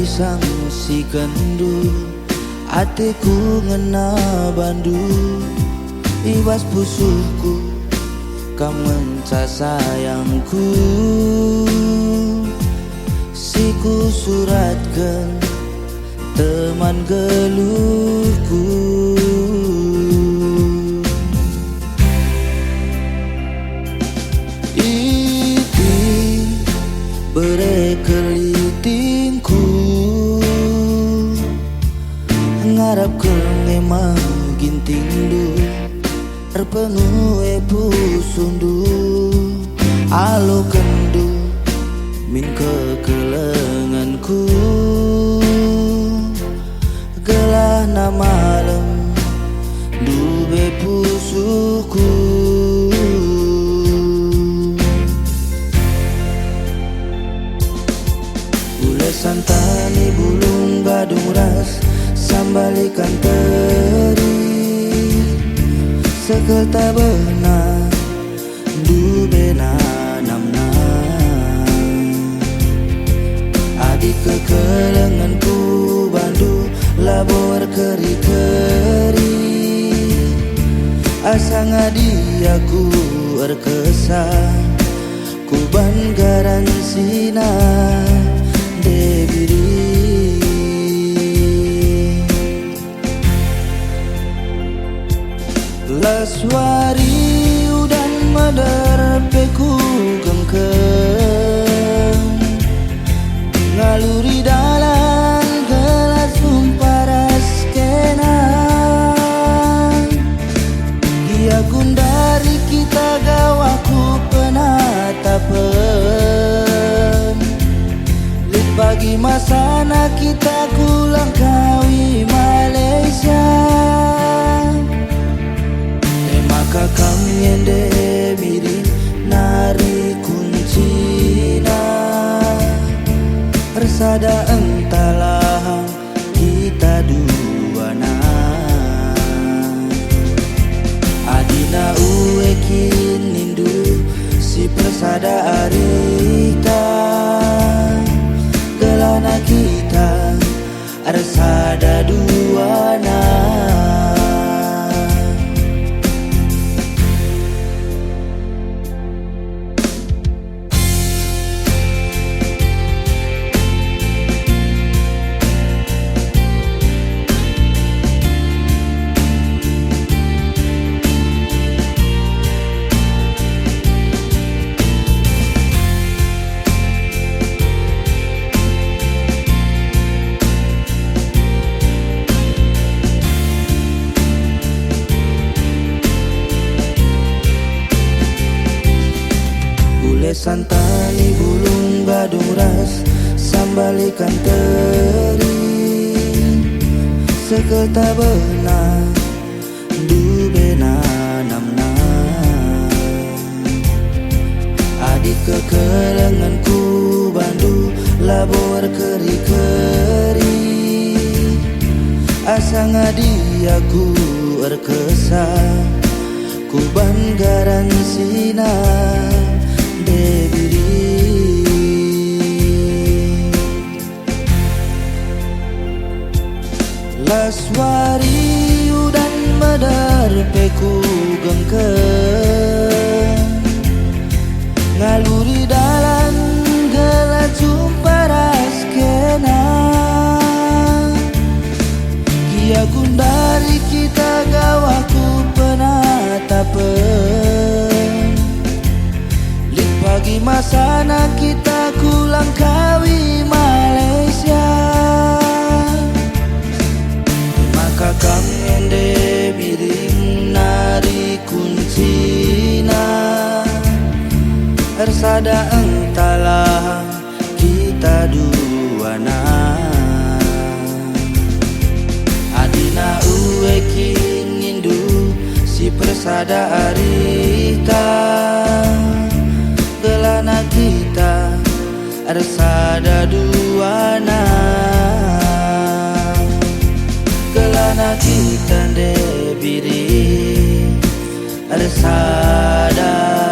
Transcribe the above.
pisang si kendu, hatiku ngena bandu, ibas pusuhku kau mencah sayangku. Siku suratkan teman geluhku. Bere kelitingku ngarap ke ngemang ginting du terpengue pusundu alo kendu min kekelenganku gelah na malam dube pusuku. Santani bulung gadung ras sambalikan teri sekelta benar dubena namna adik kekelenganku bandu labor keri-keri asa ngadi aku erkesan kuban garansina debiri. Laswari udan madar peku gengkeng ngaluri dalan gelas sumparas kena dia gundari kita gawaku penatapen bagi masana kita kulang kawi Malaysia. Maka kami ende mirin nari kuncina persada entahlah kita duana adina uekin nindu si persada arita gelana kita arsada duana. Santani bulung gadung ras sambalikan teri sekelta benar dubena namna adik kekelenganku bandu labor keri-keri asa ngadi aku erkesan kuban garansina debiri. Laswari udan madar peku gengkeng ngaluri dalan gelat sumparas kena kia gundari kita gawaku penatapen pagi masana kita kulang kawi Malaysia. Maka kami ende biring nari kuncina ersada entahlah kita duana adina uekin nindu si persada arita gelana kita arsada duana gelana kita debiri arsada